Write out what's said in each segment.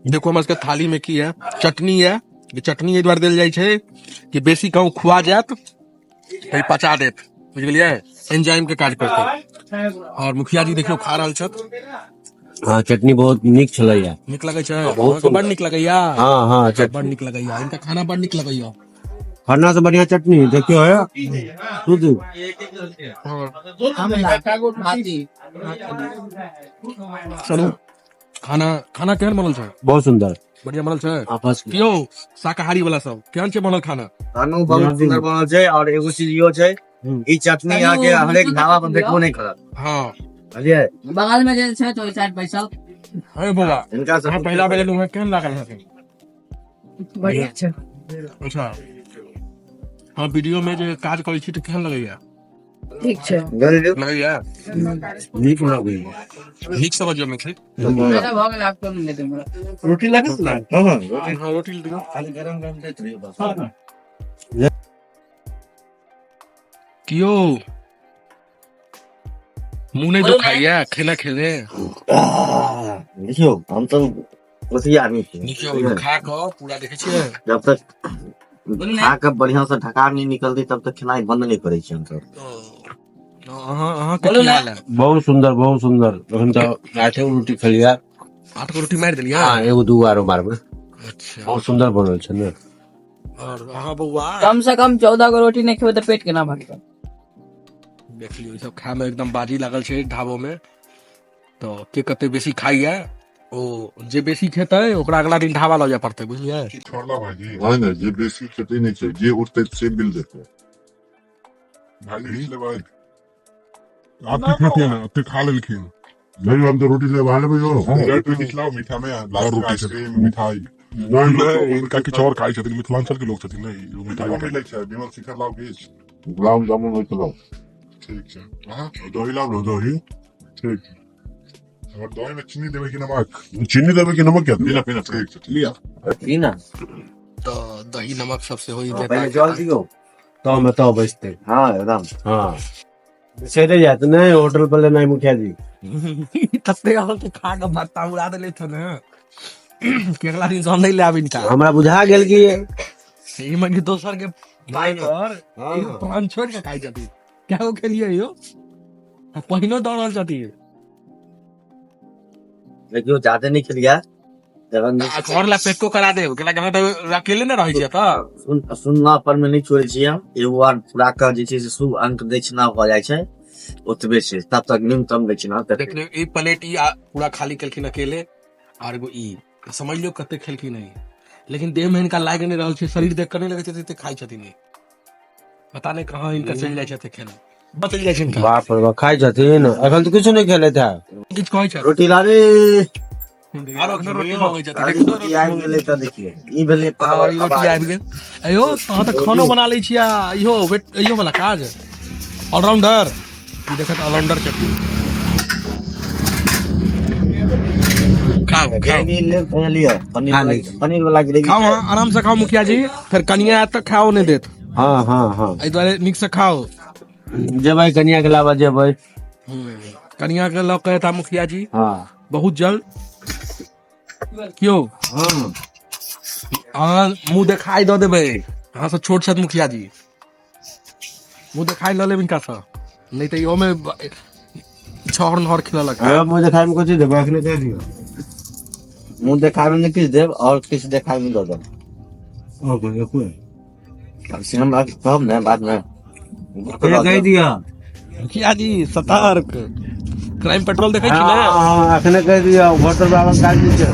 देखो हम इसके थाली में की है चटनी है। ये चटनी एहि दुआरे देल जाइ छै कि बेसी कहूँ खुआ जात तो पचा देत, बुझ गेलियै, एंजाइम के काज करते। और मुखिया जी देखियो खा रहल छथि। हाँ चटनी बहुत निक छलैया। नीक लगै छै, बहुत अहाँके सुंदर। बड़ नीक लगैया। हाँ हाँ बड़ नीक लगैया, इनका खाना बड़ नीक लगैया। खाना से बढ़िया चटनी देखियो है शुद्ध। चलू खाना खाना केहन बनल छै? बहुत सुंदर बढ़िया बनल छै। आपस में। कियो शाकाहारी वाला सब केहन छै बनल खाना? खानो बहुत सुंदर बनल छै। और एगो चीज इहो छै, ई चटनी आके हरेक ढाबा पर देखबो नहीं करत। हाँ बुझलिए, बगल में जे छै तो ओइ साइड बैसल अरे बाबा इनका अहाँ सब पहिला बेर लोग केहन लागल हथिन? बढ़िया छै। अच्छा हाँ, वीडियो में जे काज करै छी तऽ केहन लगैया? ठीक छै। लगैया निक लगैया। नीक समझ में छै। मेरा भऽ गेल, आब कोन लेते हमरा। रोटी लागत ना। हां हाँ रोटी दियो। खाली गरम गरम देत रहियो बस। कियो मुंह नहीं दुखाइया खाना खेले? देखियो हम तो ओसी आदमी छी। देखियो खा के पूरा देखे छियै। जब तक खा के बढ़िया से ढकार नहीं निकलती तब तक खेनाई बंद नहीं करे छी हम सब। अहाँ के की हाल है? बहुत सुंदर बहुत सुंदर। अखन तो 8 गो रोटी खलिया। 8 गो रोटी मार देलिया? हाँ एगो दू आरो बार में। अच्छा बहुत सुंदर बनल छै ने। और अहाँ बउआ कम से कम 14 गो रोटी नहीं खेबै तो पेट केना भरतै? देख लियो, ई सब खाए में एकदम बाजी लागल छै ढाबो में। तो के कते बेसी खाइया ओ जे बेसी खेतै ओकरा अगला दिन ढाबा लऽ जाय पड़तै, बुझलियै? छोड़ला भाजी हाँ ना जे बेसी खेती नहीं छै जे उठते से बिल देते भाजी ले भाई आप कितना थे ना ते खा लेलखिन नहीं हम तो रोटी ले वाले में जो रेट में निकलाओ मीठा में लाल रोटी से मिठाई नहीं इनका किछ और खाई छथिन मिथिलांचल के लोग छथिन नहीं मिठाई मिलै छै विमल शिखर लाओ बीच गुलाम जामुन में चलाओ ठीक छै हां दही लाओ दही ठीक और दही में चीनी देवे कि नमक चीनी देवे कि नमक क्या बिना बिना ठीक छै लिया ई ना तो दही नमक सबसे हो ही पहले जल दियो। तो में तो बचते। हाँ एकदम। हाँ सेरे जात नहीं होटल पर लेना मुखिया जी। तते और के खा के भत्ता उड़ा देले छ ने कि अगला दिन सो नहीं ले आबिन का। हमरा बुझा गेल कि ई मन के दोसर के भाई पर हाँ। पान छोड़ के खाई जती क्या हो खेलिए यो पहिनो दौड़ल जती देखियो ज्यादा नहीं खिलिया। जगन घर ला पेको करा दे के लगे तो अकेले न रह छै त सुनना पर में नहीं छोड़े छी हम। एगो बार पूरा का जे छै से शुभ अंक दक्षिणा भ जाय छै ओतबे छै, तब तक न्यूनतम दक्षिणा तक। देख लियो ई प्लेट ई पूरा खाली केलखिन अकेले और एगो ई समझ लियो कते खेलखिन नहीं, लेकिन देह में इनका लाग नहीं रहल छै, शरीर देख कर नहीं लगे छै ते खाई छथिन नहीं, पता नहीं कहां इनका चल जाय छै खेला बदल जाय छै इनका। बाप रे बाप खाई छथिन अखन तो कुछ नहीं खेले था। किछ कहै छै रोटी ला रे और अखन रोटी मांगै छै रोटी आबि गेलै त देखिए ई भेलै और ई रोटी आबि गेल। अयो अहाँ त खानो बना लै छियै, इहो वेट इहो वाला काज ऑलराउंडर। ई देखत ऑलराउंडर छथिन। खाओ खाओ पनीर वाला ग्रेवी खाओ, हाँ, आराम से खाओ मुखिया जी, फिर कनिया आयत त खाओ नहीं देत। हाँ हाँ हाँ एहि दुआरे नीक से खाओ। जेबै कनिया के लावा जेबै। कनिया के लऽ के एता मुखिया जी हाँ बहुत जल्द। क्यों अहाँ मुँह देखाई दऽ देबै, अहाँ से छोट छथि मुखिया जी, मुँह देखाई लऽ लेब इनका से, नहीं तो इहो में छहर नहर खिला लगता है। अब मुझे खाए में कुछ देबै अखने दे दियो। मुंह देखावे में किछ देब और किछ देखावे में दऽ देब। ओ कोई कोई अब से हम कहब ने बाद में कह दिया। मुखिया जी सतर्क, क्राइम पेट्रोल देखै छी हाँ ने, हाँ अखने कह दिया होटल बाबा काट दी छै।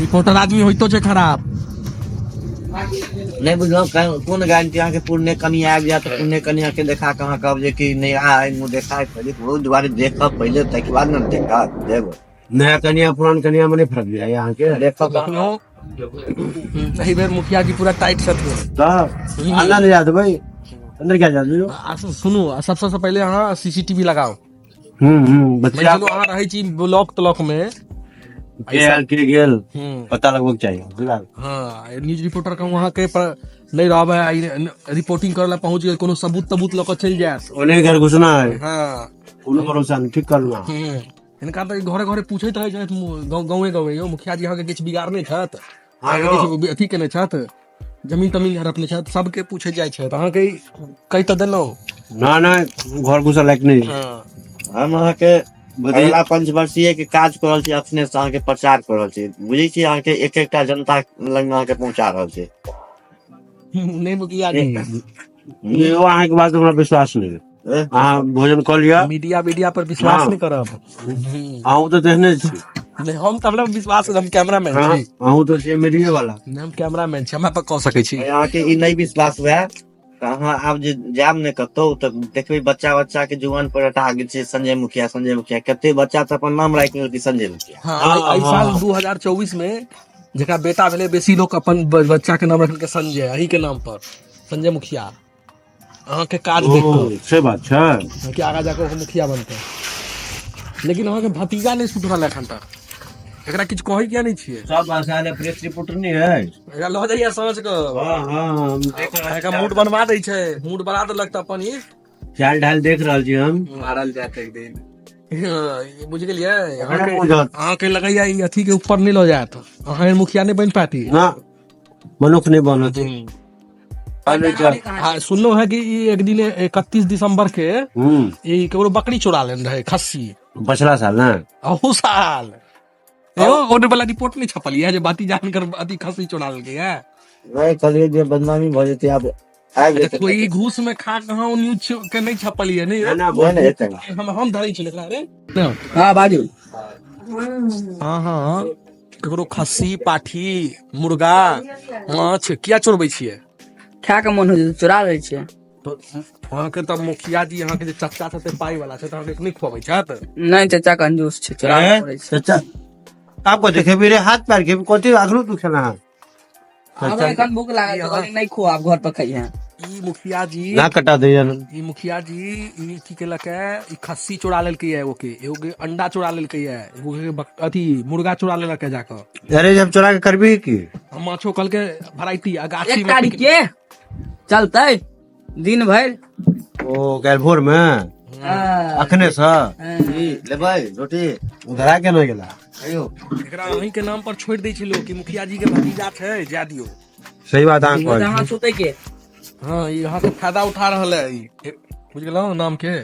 रिपोर्टर आदमी होइतो छै खराब। नहीं बुझलो कोन गारंटी अहाँ के पुण्य कनिया आबि जायत, पुण्य कनिया के देखा के अहाँ कहब जे कि नहीं आइ मुंह देखाय पहले बहुत दुआरे देखब पहले ताकि बाद न देखा देब। नया कनिया पुरान कनिया में नहीं फर्क दिया यहाँ के देखब सही बेर मुखिया जी पूरा टाइट छथिन। तो अंदर ले जा दो भाई, अंदर क्या जा दो। सुनू सबसे पहले अहाँ सीसीटीवी लगाओ। बच्चा चलो अहाँ रहै छी ब्लॉक तलॉक में के गेल पता लगबो चाहिए फिलहाल। हाँ न्यूज रिपोर्टर का वहाँ के पर नहीं रहबै, रिपोर्टिंग करे ला पहुंच गेल, कोनो सबूत तबूत लऽ के चलि जायत। ओने घर घुसना है, हाँ कोनो भरोसा नहीं, ठीक कर लूँ। इनका तो घरे घरे पूछैत रहे छथि गाँवे गाँवे यो मुखिया जी अहाँके किछु बिगाड़ने छथि अहाँके किछु अथी केने छथि जमीन तमीन हड़पने छथि सबके पूछे जाइ छथि अहाँके कहि तऽ देलहुँ ना ना घर घुसल लायक नहीं हाँ हम अहाँके अगिला पंचवर्षीय के काज कर रहल छी, अपने से अहाँके प्रचार कर रहल छी, बुझै छी अहाँके एक एकटा जनता लग में अहाँके पहुंचा रहल छी। नहीं मुखिया जी ये अहाँ के बात हमरा विश्वास नहीं है। अहाँ भोजन कर लिया मीडिया पर विश्वास हाँ। नहीं करब अहूँ तो देखने छी नहीं हम तऽ हमरा विश्वास हम कैमरामैन हाँ, छी अहूँ तो छियै मीडिया वाला नहीं, हम कैमरामैन छी हमरा पर कह सकै छी अहाँके ई नहीं विश्वास हुए तऽ अहाँ आब जे जायब ने कतौ तऽ देखबै बच्चा के जुबान पर अटा गेल छै संजय मुखिया कते बच्चा तऽ अपन नाम राखि लेलकै संजय मुखिया। हाँ एहि साल 2024 में जेकरा बेटा भेले बेसी लोग अपन बच्चा के नाम रखलकै संजय अही के नाम पर संजय मुखिया अहाँके काज देख कऽ से बात छै कि आगा जाकर मुखिया बनते लेकिन अहाँके भतीजा नहीं सुधरल एखन तक एकरा किछु कहै किया नहीं छियै सब आशा ने प्रेस रिपोर्टर नहीं है एकरा लऽ जाइए साँझ के हाँ हाँ हम देख रहल एकरा मूड बनवा दै छै मूड बना देलक तऽ अपन ई चाल ढाल देख रहल छी हम मारल जात एक दिन बुझ गेलियै अरे बुझत। अहाँके लगैया ई अथी के ऊपर नहीं लऽ जायत अहाँ मुखिया नहीं बनि पाती ना मनुख नहीं बनत हाँ सुनलो है कि ई एक दिन 31 दिसंबर के ई केकरो बकरी चुरा लेने रहे खस्सी पछला साल ना अहू साल एगो ओने वाला रिपोर्ट नहीं छपल है जे बाती जानकर अति खस्सी चुरा लेलकै है नहीं कहलिए जे बदनामी भऽ जेतै आब आबि जेतै कोई घूस में खा कहाँ न्यूज के नहीं छपल है नहीं ना ओहे ने हेतै हम धरै छी एकरा रे हाँ बाजू हाँ हाँ केकरो खस्सी पाठी मुर्गा माछ किया चोरबै छियै खाय के मन हो छै चुरा लै छियै तो अहाँके तऽ मुखिया जी अहाँके जे चच्चा छथि पाई वाला छथि अहाँके नहीं खुआबै छथि नहीं चाचा कंजूस छै चुरा हैं? पड़ै छै चाचा आपको देखे मेरे हाथ पैर के कथी अखनो तू खेला हमरा एखन भूख लागल छै कहलियै नहीं खुआब घर पर खइहे ई मुखिया जी ना कटा दैया ई मुखिया जी ई की केलक है ई खस्सी चुरा लेलकै है एगो के अंडा चुरा लेलकै है एगो के अथी मुर्गा चुरा लेलक है जाकर अरे जब चोरा के करबी की माछो कल के वैरायटी गाछी एक में तारीख के चलते दिन भर ओ काल भोर में अखने से लेबै रोटी उधरा के न गेला कहियो एकरा अहीं के नाम पर छोड़ दै छी लोग कि मुखिया जी के भतीजा छै जा दियो सही बात अहाँ कहै यहाँ सुते के हाँ ई यहाँ से फायदा उठा रहल है ई बुझ गेलहुँ नाम के